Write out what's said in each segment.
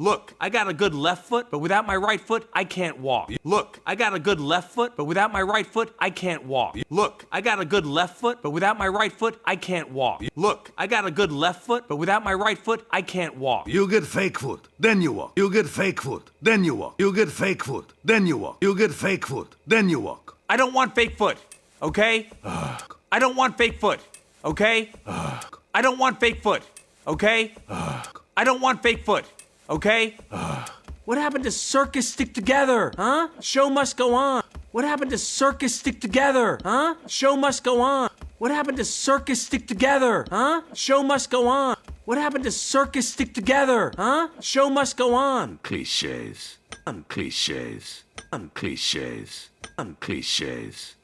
Look, I got a good left foot, but without my right foot, I can't walk. Look, I got a good left foot, but without my right foot, I can't walk. Look, I got a good left foot, but without my right foot, I can't walk. Look, I got a good left foot, but without my right foot, I can't walk. You get fake foot, then you walk. You get fake foot, then you walk. You get fake foot, then you walk. You get fake foot, then you walk. I don't want fake foot, okay? I don't want fake foot, okay? I don't want fake foot, okay? I don't want fake foot, okay? What happened to circus stick together, huh? Show must go on. What happened to circus stick together, huh? Show must go on. What happened to circus stick together, huh? Show must go on. What happened to circus stick together, huh? Show must go on. Cliches. Cliches. Cliches. Cliches.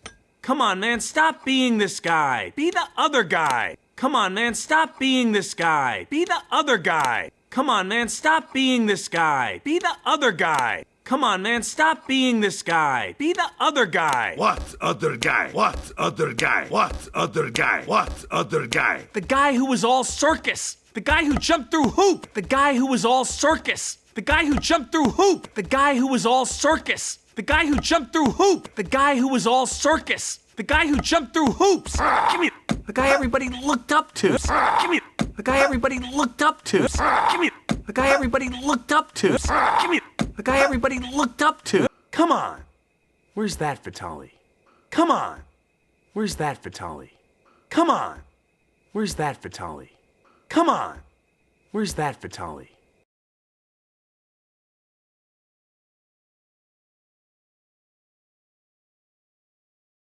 Come on, man, stop being this guy. Be the other guy. Come on, man, stop being this guy. Be the other guy. Come on, man, stop being this guy. Be the other guy. Come on, man, stop being this guy. Be the other guy. What other guy? What other guy? What other guy? What other guy? The guy who was all circus. The guy who jumped through hoop. The guy who was all circus. The guy who jumped through hoop. The guy who was all circus. The guy who jumped through hoop. The guy who was all circus. The guy who jumped through hoops. Give me the guy everybody looked up to. Give me the guy everybody looked up to. Give me the guy everybody looked up to. Give me the guy everybody looked up to. Come on. Where's that Vitali? Come on. Where's that Vitali? Come on. Where's that Vitali? Come on. Where's that Vitali?